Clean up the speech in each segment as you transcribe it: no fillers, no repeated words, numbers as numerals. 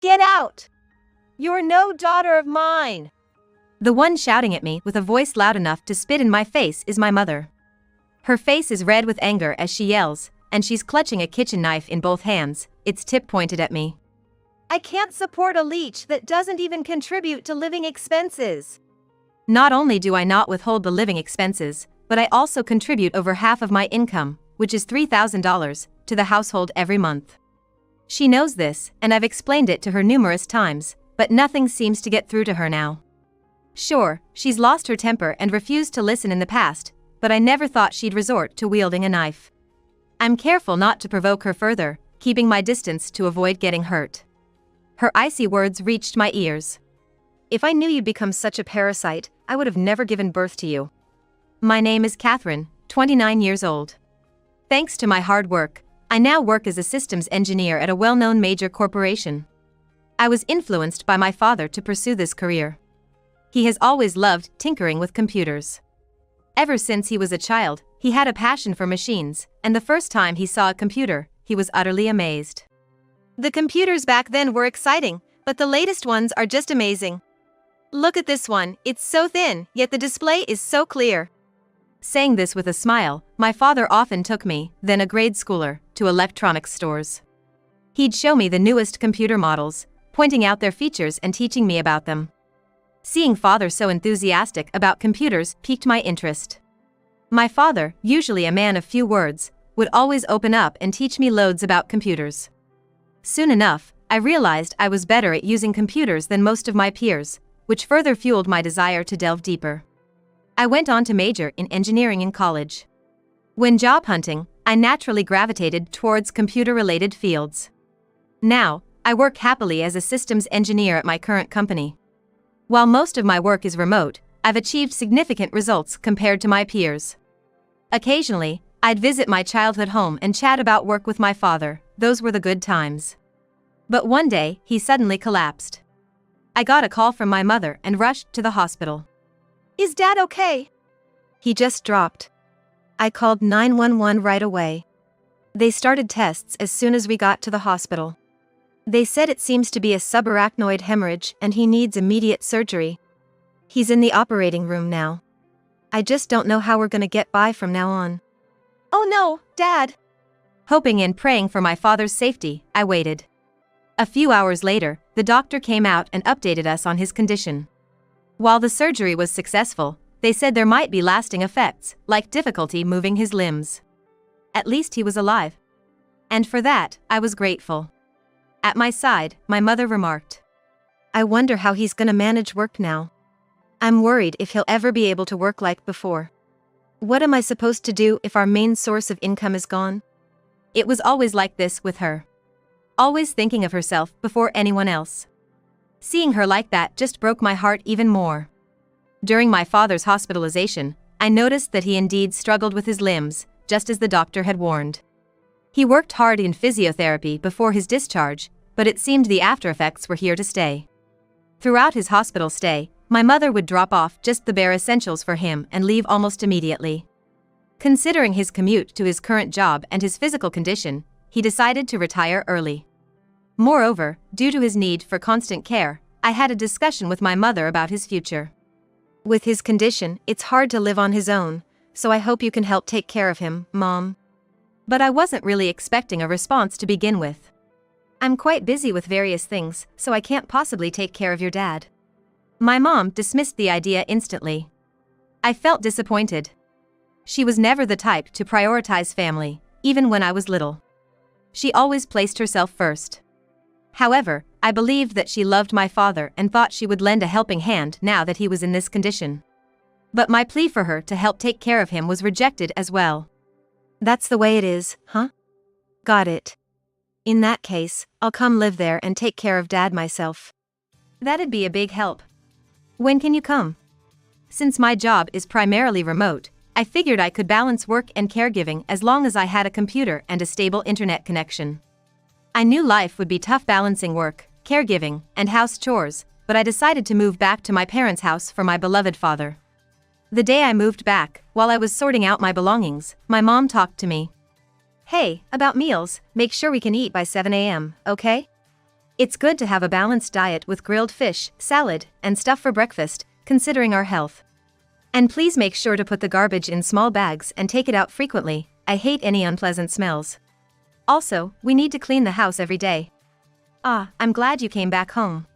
Get out! You're no daughter of mine! The one shouting at me with a voice loud enough to spit in my face is my mother. Her face is red with anger as she yells, and she's clutching a kitchen knife in both hands, its tip pointed at me. I can't support a leech that doesn't even contribute to living expenses. Not only do I not withhold the living expenses, but I also contribute over half of my income, which is $3,000, to the household every month. She knows this, and I've explained it to her numerous times, but nothing seems to get through to her now. Sure, she's lost her temper and refused to listen in the past, but I never thought she'd resort to wielding a knife. I'm careful not to provoke her further, keeping my distance to avoid getting hurt. Her icy words reached my ears. If I knew you'd become such a parasite, I would have never given birth to you. My name is Catherine, 29 years old. Thanks to my hard work, I now work as a systems engineer at a well-known major corporation. I was influenced by my father to pursue this career. He has always loved tinkering with computers. Ever since he was a child, he had a passion for machines, and the first time he saw a computer, he was utterly amazed. The computers back then were exciting, but the latest ones are just amazing. Look at this one, it's so thin, yet the display is so clear. Saying this with a smile, my father often took me, then a grade schooler, to electronics stores. He'd show me the newest computer models, pointing out their features and teaching me about them. Seeing father so enthusiastic about computers piqued my interest. My father, usually a man of few words, would always open up and teach me loads about computers. Soon enough, I realized I was better at using computers than most of my peers, which further fueled my desire to delve deeper. I went on to major in engineering in college. When job hunting, I naturally gravitated towards computer-related fields. Now, I work happily as a systems engineer at my current company. While most of my work is remote, I've achieved significant results compared to my peers. Occasionally, I'd visit my childhood home and chat about work with my father. Those were the good times. But one day, he suddenly collapsed. I got a call from my mother and rushed to the hospital. Is Dad okay? He just dropped. I called 911 right away. They started tests as soon as we got to the hospital. They said it seems to be a subarachnoid hemorrhage and he needs immediate surgery. He's in the operating room now. I just don't know how we're gonna get by from now on. Oh no, Dad! Hoping and praying for my father's safety, I waited. A few hours later, the doctor came out and updated us on his condition. While the surgery was successful, they said there might be lasting effects, like difficulty moving his limbs. At least he was alive. And for that, I was grateful. At my side, my mother remarked, I wonder how he's gonna manage work now. I'm worried if he'll ever be able to work like before. What am I supposed to do if our main source of income is gone? It was always like this with her. Always thinking of herself before anyone else. Seeing her like that just broke my heart even more. During my father's hospitalization, I noticed that he indeed struggled with his limbs, just as the doctor had warned. He worked hard in physiotherapy before his discharge, but it seemed the aftereffects were here to stay. Throughout his hospital stay, my mother would drop off just the bare essentials for him and leave almost immediately. Considering his commute to his current job and his physical condition, he decided to retire early. Moreover, due to his need for constant care, I had a discussion with my mother about his future. With his condition, it's hard to live on his own, so I hope you can help take care of him, Mom. But I wasn't really expecting a response to begin with. I'm quite busy with various things, so I can't possibly take care of your dad. My mom dismissed the idea instantly. I felt disappointed. She was never the type to prioritize family, even when I was little. She always placed herself first. However, I believed that she loved my father and thought she would lend a helping hand now that he was in this condition. But my plea for her to help take care of him was rejected as well. That's the way it is, huh? Got it. In that case, I'll come live there and take care of Dad myself. That'd be a big help. When can you come? Since my job is primarily remote, I figured I could balance work and caregiving as long as I had a computer and a stable internet connection. I knew life would be tough balancing work, caregiving, and house chores, but I decided to move back to my parents' house for my beloved father. The day I moved back, while I was sorting out my belongings, my mom talked to me. Hey, about meals, make sure we can eat by 7 a.m., okay? It's good to have a balanced diet with grilled fish, salad, and stuff for breakfast, considering our health. And please make sure to put the garbage in small bags and take it out frequently. I hate any unpleasant smells. Also, we need to clean the house every day. Ah, I'm glad you came back home.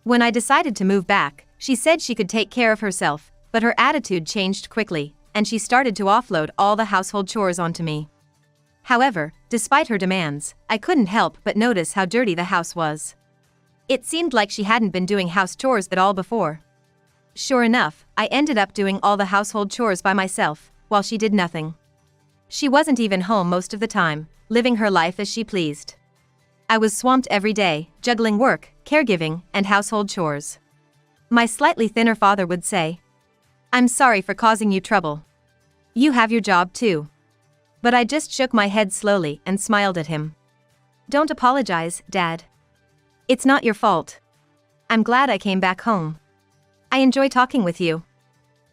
When I decided to move back, she said she could take care of herself, but her attitude changed quickly, and she started to offload all the household chores onto me. However, despite her demands, I couldn't help but notice how dirty the house was. It seemed like she hadn't been doing house chores at all before. Sure enough, I ended up doing all the household chores by myself, while she did nothing. She wasn't even home most of the time, living her life as she pleased. I was swamped every day, juggling work, caregiving, and household chores. My slightly thinner father would say, "I'm sorry for causing you trouble. You have your job too." But I just shook my head slowly and smiled at him. "Don't apologize, Dad. It's not your fault. I'm glad I came back home. I enjoy talking with you."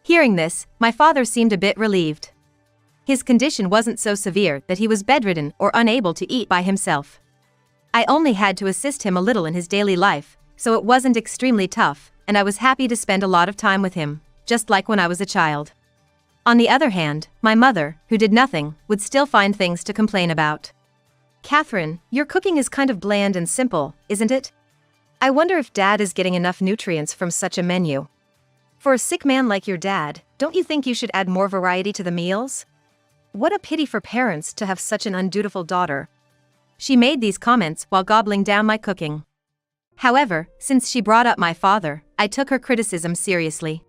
Hearing this, my father seemed a bit relieved. His condition wasn't so severe that he was bedridden or unable to eat by himself. I only had to assist him a little in his daily life, so it wasn't extremely tough, and I was happy to spend a lot of time with him, just like when I was a child. On the other hand, my mother, who did nothing, would still find things to complain about. "Catherine, your cooking is kind of bland and simple, isn't it? I wonder if Dad is getting enough nutrients from such a menu. For a sick man like your dad, don't you think you should add more variety to the meals? What a pity for parents to have such an undutiful daughter." She made these comments while gobbling down my cooking. However, since she brought up my father, I took her criticism seriously.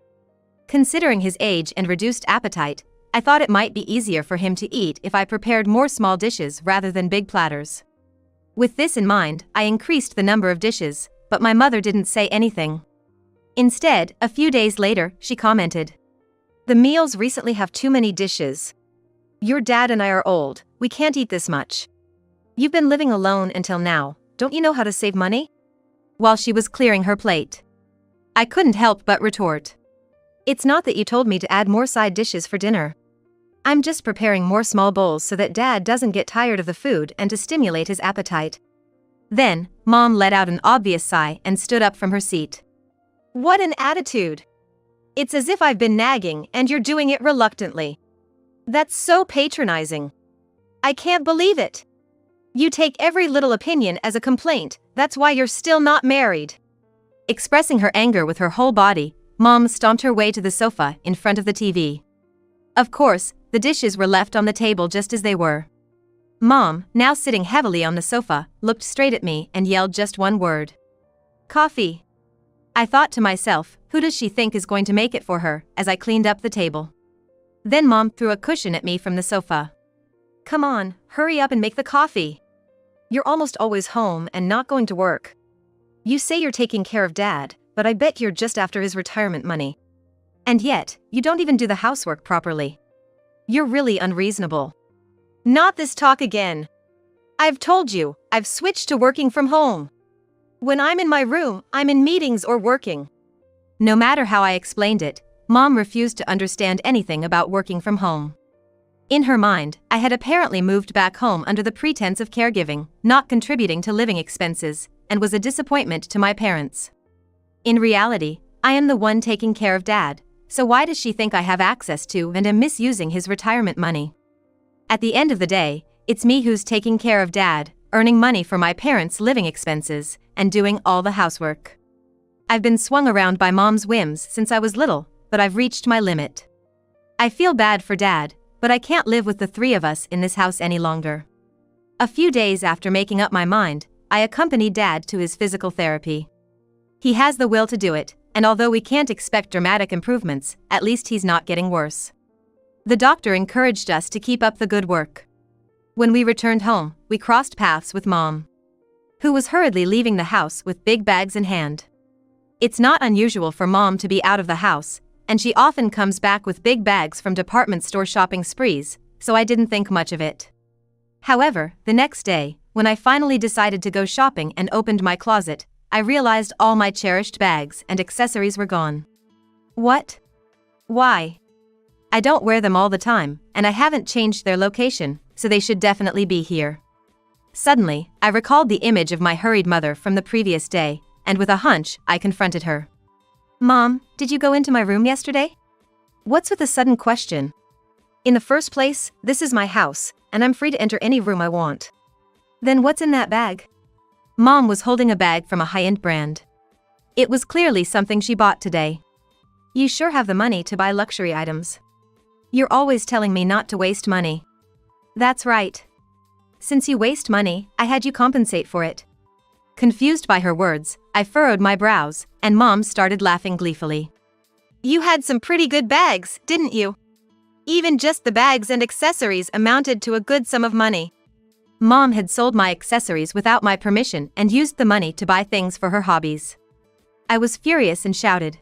Considering his age and reduced appetite, I thought it might be easier for him to eat if I prepared more small dishes rather than big platters. With this in mind, I increased the number of dishes, but my mother didn't say anything. Instead, a few days later, she commented, "The meals recently have too many dishes. Your dad and I are old, we can't eat this much. You've been living alone until now, don't you know how to save money?" While she was clearing her plate, I couldn't help but retort, "It's not that you told me to add more side dishes for dinner. I'm just preparing more small bowls so that Dad doesn't get tired of the food and to stimulate his appetite." Then, Mom let out an obvious sigh and stood up from her seat. "What an attitude! It's as if I've been nagging and you're doing it reluctantly. That's so patronizing. I can't believe it. You take every little opinion as a complaint, that's why you're still not married." Expressing her anger with her whole body, Mom stomped her way to the sofa in front of the TV. Of course, the dishes were left on the table just as they were. Mom, now sitting heavily on the sofa, looked straight at me and yelled just one word. "Coffee." I thought to myself, who does she think is going to make it for her, as I cleaned up the table. Then Mom threw a cushion at me from the sofa. "Come on, hurry up and make the coffee. You're almost always home and not going to work. You say you're taking care of Dad, but I bet you're just after his retirement money. And yet, you don't even do the housework properly. You're really unreasonable." "Not this talk again. I've told you, I've switched to working from home. When I'm in my room, I'm in meetings or working." No matter how I explained it, Mom refused to understand anything about working from home. In her mind, I had apparently moved back home under the pretense of caregiving, not contributing to living expenses, and was a disappointment to my parents. In reality, I am the one taking care of Dad, so why does she think I have access to and am misusing his retirement money? At the end of the day, it's me who's taking care of Dad, earning money for my parents' living expenses, and doing all the housework. I've been swung around by Mom's whims since I was little, but I've reached my limit. I feel bad for Dad, but I can't live with the three of us in this house any longer. A few days after making up my mind, I accompanied Dad to his physical therapy. He has the will to do it, and although we can't expect dramatic improvements, at least he's not getting worse. The doctor encouraged us to keep up the good work. When we returned home, we crossed paths with Mom, who was hurriedly leaving the house with big bags in hand. It's not unusual for Mom to be out of the house, and she often comes back with big bags from department store shopping sprees, so I didn't think much of it. However, the next day, when I finally decided to go shopping and opened my closet, I realized all my cherished bags and accessories were gone. What? Why? I don't wear them all the time, and I haven't changed their location, so they should definitely be here. Suddenly, I recalled the image of my hurried mother from the previous day, and with a hunch, I confronted her. "Mom, did you go into my room yesterday?" What's with the sudden question? In the first place, this is my house, and I'm free to enter any room I want. Then what's in that bag? Mom was holding a bag from a high-end brand. It was clearly something she bought today. "You sure have the money to buy luxury items. You're always telling me not to waste money." "That's right. Since you waste money, I had you compensate for it." Confused by her words, I furrowed my brows, and Mom started laughing gleefully. You had some pretty good bags, didn't you? Even just the bags and accessories amounted to a good sum of money. Mom had sold my accessories without my permission and used the money to buy things for her hobbies. I was furious and shouted,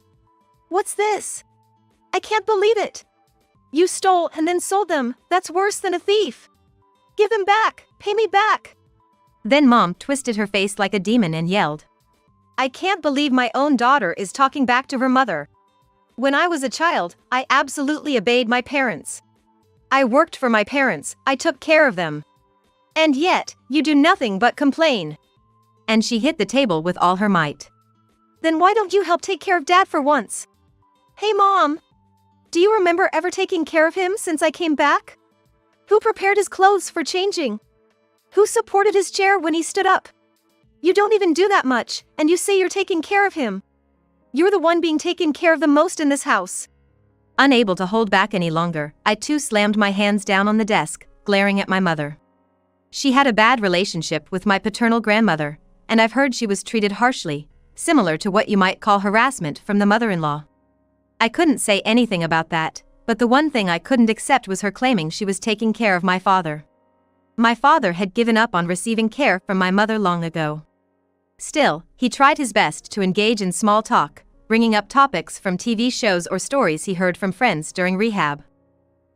"What's this? I can't believe it. You stole and then sold them. That's worse than a thief. Give them back. Pay me back." Then Mom twisted her face like a demon and yelled, "I can't believe my own daughter is talking back to her mother. When I was a child, I absolutely obeyed my parents. I worked for my parents, I took care of them. And yet, you do nothing but complain." And she hit the table with all her might. "Then why don't you help take care of Dad for once? Hey Mom, do you remember ever taking care of him since I came back? Who prepared his clothes for changing? Who supported his chair when he stood up? You don't even do that much, and you say you're taking care of him. You're the one being taken care of the most in this house." Unable to hold back any longer, I too slammed my hands down on the desk, glaring at my mother. She had a bad relationship with my paternal grandmother, and I've heard she was treated harshly, similar to what you might call harassment from the mother-in-law. I couldn't say anything about that, but the one thing I couldn't accept was her claiming she was taking care of my father. My father had given up on receiving care from my mother long ago. Still, he tried his best to engage in small talk, bringing up topics from TV shows or stories he heard from friends during rehab.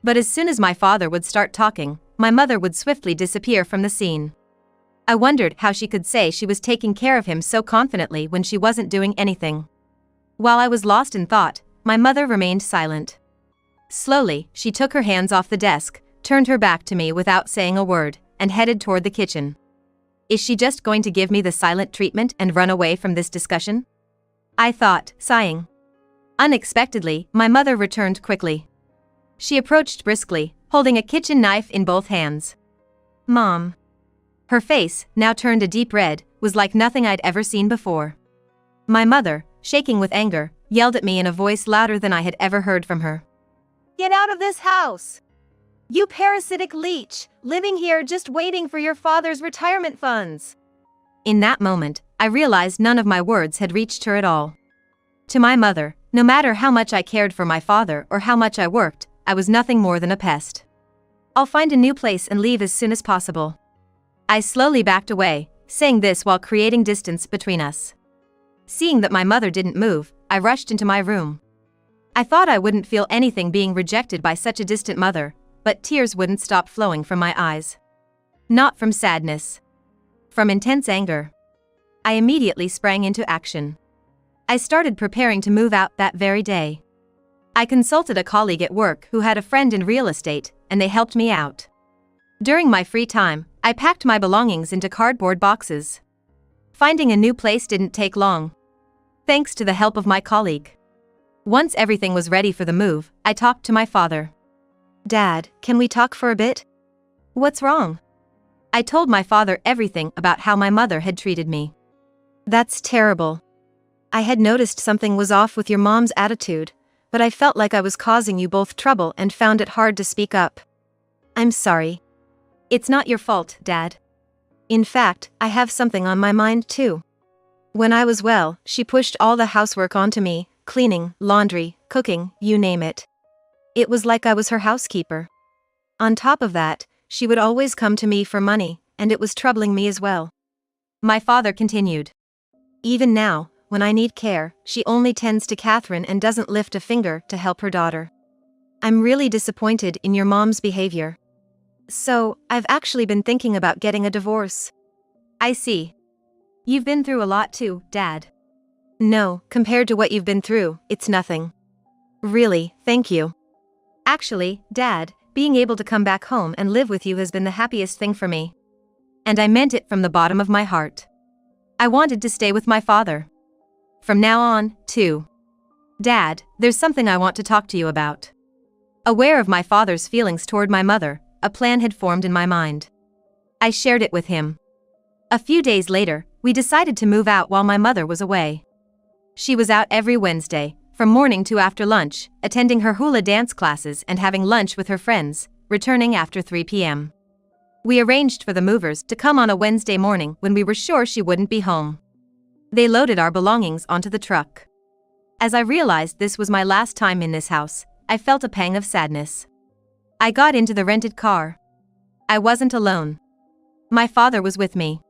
But as soon as my father would start talking, my mother would swiftly disappear from the scene. I wondered how she could say she was taking care of him so confidently when she wasn't doing anything. While I was lost in thought, my mother remained silent. Slowly, she took her hands off the desk, turned her back to me without saying a word, and headed toward the kitchen. Is she just going to give me the silent treatment and run away from this discussion? I thought, sighing. Unexpectedly, my mother returned quickly. She approached briskly, holding a kitchen knife in both hands. "Mom." Her face, now turned a deep red, was like nothing I'd ever seen before. My mother, shaking with anger, yelled at me in a voice louder than I had ever heard from her. "Get out of this house! You parasitic leech, living here just waiting for your father's retirement funds." In that moment, I realized none of my words had reached her at all. To my mother, no matter how much I cared for my father or how much I worked, I was nothing more than a pest. "I'll find a new place and leave as soon as possible." I slowly backed away, saying this while creating distance between us. Seeing that my mother didn't move, I rushed into my room. I thought I wouldn't feel anything being rejected by such a distant mother, but tears wouldn't stop flowing from my eyes. Not from sadness. From intense anger. I immediately sprang into action. I started preparing to move out that very day. I consulted a colleague at work who had a friend in real estate, and they helped me out. During my free time, I packed my belongings into cardboard boxes. Finding a new place didn't take long. Thanks to the help of my colleague. Once everything was ready for the move, I talked to my father. "Dad, can we talk for a bit?" "What's wrong?" I told my father everything about how my mother had treated me. "That's terrible. I had noticed something was off with your mom's attitude, but I felt like I was causing you both trouble and found it hard to speak up. I'm sorry." "It's not your fault, Dad. In fact, I have something on my mind too. When I was well, she pushed all the housework onto me, cleaning, laundry, cooking, you name it. It was like I was her housekeeper. On top of that, she would always come to me for money, and it was troubling me as well." My father continued. "Even now, when I need care, she only tends to Catherine and doesn't lift a finger to help her daughter. I'm really disappointed in your mom's behavior. So, I've actually been thinking about getting a divorce." "I see. You've been through a lot too, Dad." "No, compared to what you've been through, it's nothing. Really, thank you. Actually, Dad, being able to come back home and live with you has been the happiest thing for me. And I meant it from the bottom of my heart. I wanted to stay with my father. From now on, too. Dad, there's something I want to talk to you about. Aware of my father's feelings toward my mother, a plan had formed in my mind. I shared it with him. A few days later, we decided to move out while my mother was away. She was out every Wednesday, from morning to after lunch, attending her hula dance classes and having lunch with her friends, returning after 3 p.m. We arranged for the movers to come on a Wednesday morning when we were sure she wouldn't be home. They loaded our belongings onto the truck. As I realized this was my last time in this house, I felt a pang of sadness. I got into the rented car. I wasn't alone. My father was with me.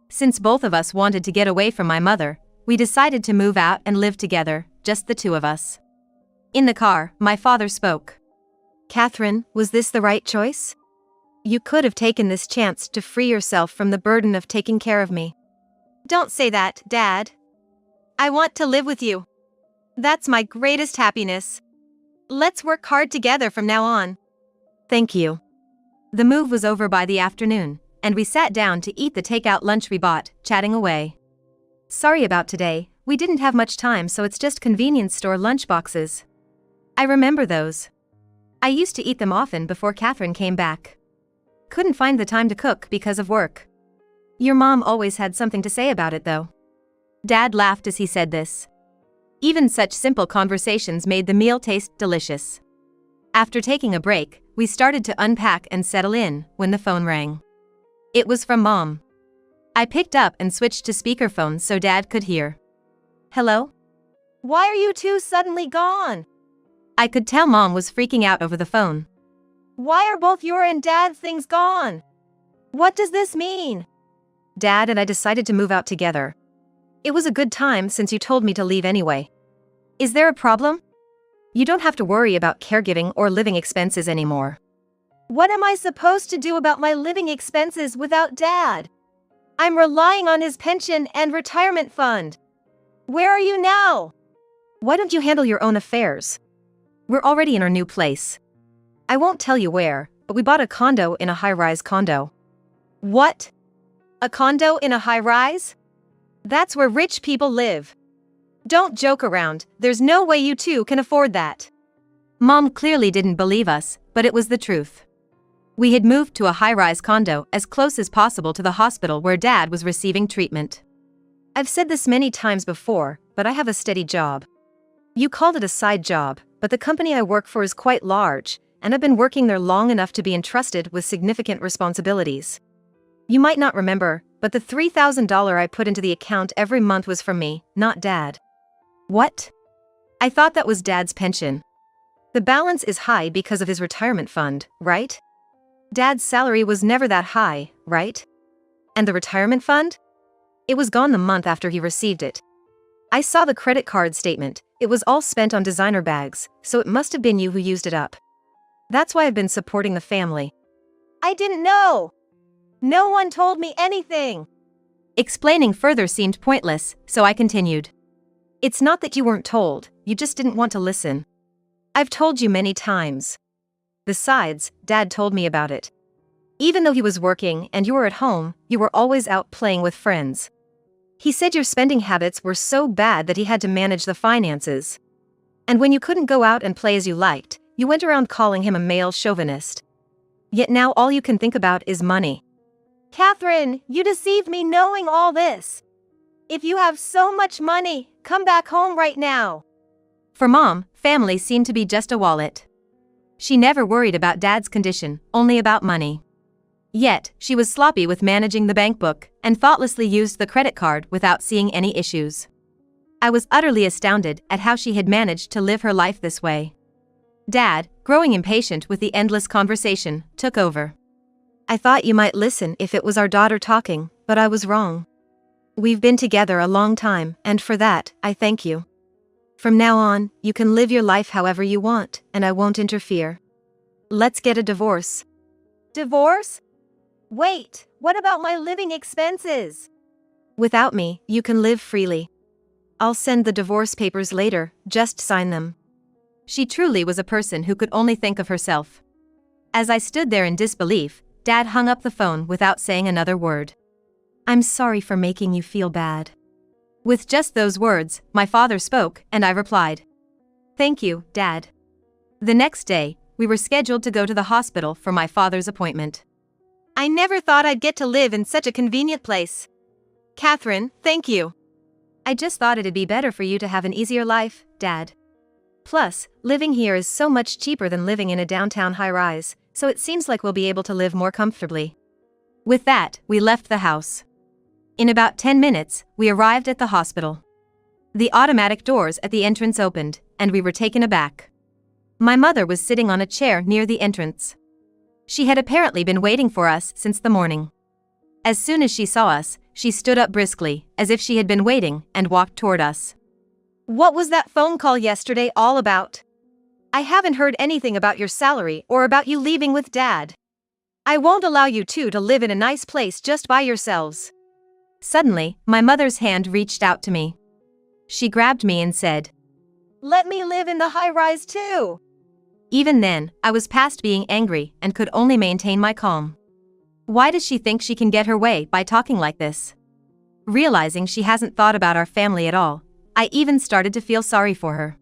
Since both of us wanted to get away from my mother, we decided to move out and live together, just the two of us. In the car, my father spoke. Catherine, was this the right choice? You could have taken this chance to free yourself from the burden of taking care of me. Don't say that, Dad. I want to live with you. That's my greatest happiness. Let's work hard together from now on. Thank you. The move was over by the afternoon, and we sat down to eat the takeout lunch we bought, chatting away. Sorry about today, we didn't have much time, so it's just convenience store lunch boxes. I remember those. I used to eat them often before Catherine came back. Couldn't find the time to cook because of work. Your mom always had something to say about it, though. Dad laughed as he said this. Even such simple conversations made the meal taste delicious. After taking a break, we started to unpack and settle in when the phone rang. It was from Mom. I picked up and switched to speakerphone so Dad could hear. Hello? Why are you two suddenly gone? I could tell Mom was freaking out over the phone. Why are both your and Dad's things gone? What does this mean? Dad and I decided to move out together. It was a good time since you told me to leave anyway. Is there a problem? You don't have to worry about caregiving or living expenses anymore. What am I supposed to do about my living expenses without Dad? I'm relying on his pension and retirement fund. Where are you now? Why don't you handle your own affairs? We're already in our new place. I won't tell you where, but we bought a condo in a high-rise condo. What? A condo in a high-rise? That's where rich people live. Don't joke around, there's no way you two can afford that. Mom clearly didn't believe us, but it was the truth. We had moved to a high-rise condo as close as possible to the hospital where Dad was receiving treatment. I've said this many times before, but I have a steady job. You called it a side job, but the company I work for is quite large, and I've been working there long enough to be entrusted with significant responsibilities. You might not remember, but the $3,000 I put into the account every month was from me, not Dad. What? I thought that was Dad's pension. The balance is high because of his retirement fund, right? Dad's salary was never that high, right? And the retirement fund? It was gone the month after he received it. I saw the credit card statement. It was all spent on designer bags, so it must have been you who used it up. That's why I've been supporting the family. I didn't know. No one told me anything. Explaining further seemed pointless, so I continued. It's not that you weren't told, you just didn't want to listen. I've told you many times. Besides, Dad told me about it. Even though he was working and you were at home, you were always out playing with friends. He said your spending habits were so bad that he had to manage the finances. And when you couldn't go out and play as you liked, you went around calling him a male chauvinist. Yet now all you can think about is money. Catherine, you deceived me knowing all this. If you have so much money, come back home right now. For Mom, family seemed to be just a wallet. She never worried about Dad's condition, only about money. Yet, she was sloppy with managing the bank book and thoughtlessly used the credit card without seeing any issues. I was utterly astounded at how she had managed to live her life this way. Dad, growing impatient with the endless conversation, took over. I thought you might listen if it was our daughter talking, but I was wrong. We've been together a long time, and for that, I thank you. From now on, you can live your life however you want, and I won't interfere. Let's get a divorce. Divorce? Wait, what about my living expenses? Without me, you can live freely. I'll send the divorce papers later, just sign them. She truly was a person who could only think of herself. As I stood there in disbelief, Dad hung up the phone without saying another word. "I'm sorry for making you feel bad." With just those words, my father spoke, and I replied, "Thank you, Dad." The next day, we were scheduled to go to the hospital for my father's appointment. I never thought I'd get to live in such a convenient place. Catherine, thank you. I just thought it'd be better for you to have an easier life, Dad. Plus, living here is so much cheaper than living in a downtown high-rise, so it seems like we'll be able to live more comfortably. With that, we left the house. In about 10 minutes, we arrived at the hospital. The automatic doors at the entrance opened, and we were taken aback. My mother was sitting on a chair near the entrance. She had apparently been waiting for us since the morning. As soon as she saw us, she stood up briskly, as if she had been waiting, and walked toward us. What was that phone call yesterday all about? I haven't heard anything about your salary or about you leaving with Dad. I won't allow you two to live in a nice place just by yourselves. Suddenly, my mother's hand reached out to me. She grabbed me and said, "Let me live in the high-rise too." Even then, I was past being angry and could only maintain my calm. Why does she think she can get her way by talking like this? Realizing she hasn't thought about our family at all, I even started to feel sorry for her.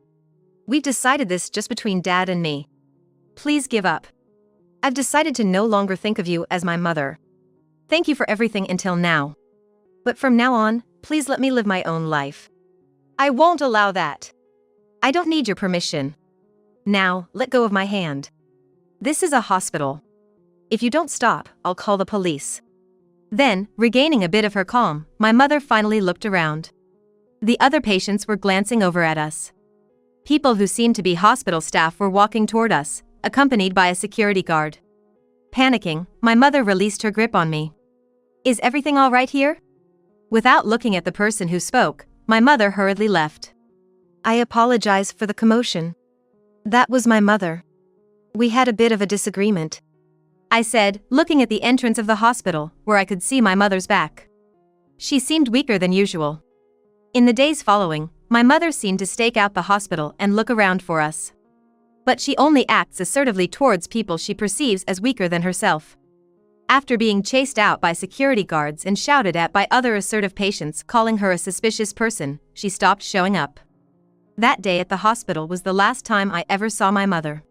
We've decided this just between Dad and me. Please give up. I've decided to no longer think of you as my mother. Thank you for everything until now. But from now on, please let me live my own life. I won't allow that. I don't need your permission. Now, let go of my hand. This is a hospital. If you don't stop, I'll call the police. Then, regaining a bit of her calm, my mother finally looked around. The other patients were glancing over at us. People who seemed to be hospital staff were walking toward us, accompanied by a security guard. Panicking, my mother released her grip on me. "Is everything all right here?" Without looking at the person who spoke, my mother hurriedly left. I apologize for the commotion. That was my mother. We had a bit of a disagreement, I said, looking at the entrance of the hospital, where I could see my mother's back. She seemed weaker than usual. In the days following, my mother seemed to stake out the hospital and look around for us. But she only acts assertively towards people she perceives as weaker than herself. After being chased out by security guards and shouted at by other assertive patients calling her a suspicious person, she stopped showing up. That day at the hospital was the last time I ever saw my mother.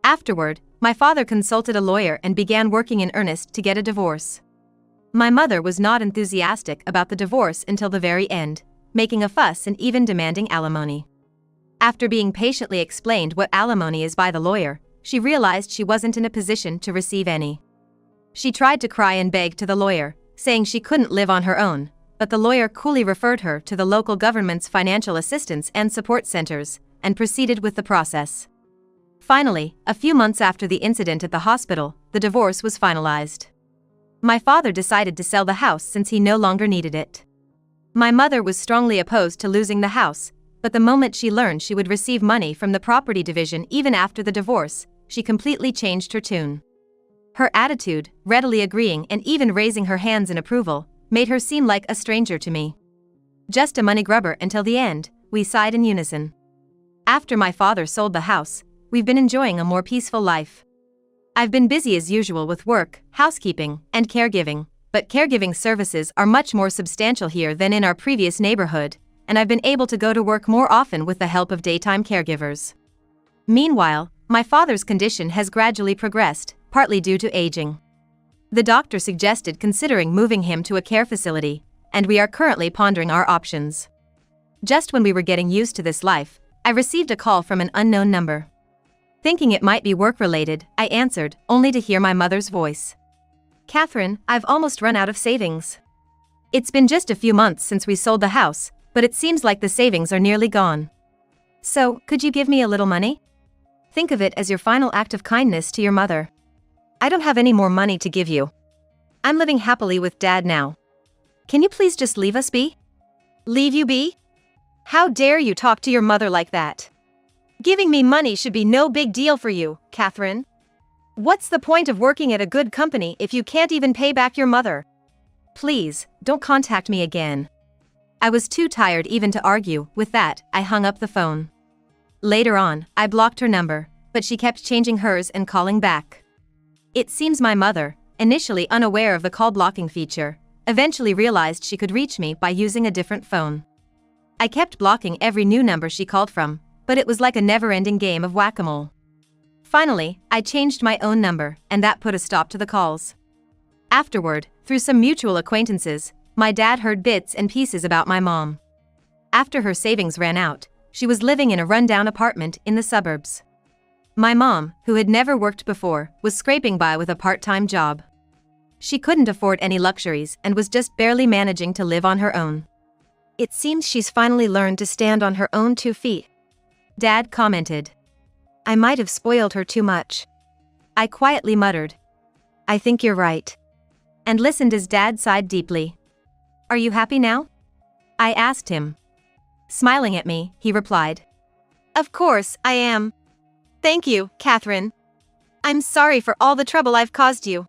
Afterward, my father consulted a lawyer and began working in earnest to get a divorce. My mother was not enthusiastic about the divorce until the very end, making a fuss and even demanding alimony. After being patiently explained what alimony is by the lawyer, she realized she wasn't in a position to receive any. She tried to cry and beg to the lawyer, saying she couldn't live on her own, but the lawyer coolly referred her to the local government's financial assistance and support centers, and proceeded with the process. Finally, a few months after the incident at the hospital, the divorce was finalized. My father decided to sell the house since he no longer needed it. My mother was strongly opposed to losing the house, but the moment she learned she would receive money from the property division even after the divorce, she completely changed her tune. Her attitude, readily agreeing and even raising her hands in approval, made her seem like a stranger to me. Just a money grubber until the end, we sighed in unison. After my father sold the house, we've been enjoying a more peaceful life. I've been busy as usual with work, housekeeping, and caregiving, but caregiving services are much more substantial here than in our previous neighborhood, and I've been able to go to work more often with the help of daytime caregivers. Meanwhile, my father's condition has gradually progressed, partly due to aging. The doctor suggested considering moving him to a care facility, and we are currently pondering our options. Just when we were getting used to this life, I received a call from an unknown number. Thinking it might be work-related, I answered, only to hear my mother's voice. "Catherine, I've almost run out of savings. It's been just a few months since we sold the house, but it seems like the savings are nearly gone. So, could you give me a little money? Think of it as your final act of kindness to your mother." "I don't have any more money to give you. I'm living happily with Dad now. Can you please just leave us be?" "Leave you be? How dare you talk to your mother like that? Giving me money should be no big deal for you, Catherine. What's the point of working at a good company if you can't even pay back your mother? Please, don't contact me again." I was too tired even to argue. With that, I hung up the phone. Later on, I blocked her number, but she kept changing hers and calling back. It seems my mother, initially unaware of the call blocking feature, eventually realized she could reach me by using a different phone. I kept blocking every new number she called from, but it was like a never-ending game of whack-a-mole. Finally, I changed my own number, and that put a stop to the calls. Afterward, through some mutual acquaintances, my dad heard bits and pieces about my mom. After her savings ran out, she was living in a rundown apartment in the suburbs. My mom, who had never worked before, was scraping by with a part-time job. She couldn't afford any luxuries and was just barely managing to live on her own. It seems she's finally learned to stand on her own 2 feet. Dad commented. I might have spoiled her too much. I quietly muttered. I think you're right. And listened as Dad sighed deeply. Are you happy now? I asked him. Smiling at me, he replied. Of course, I am. Thank you, Catherine. I'm sorry for all the trouble I've caused you.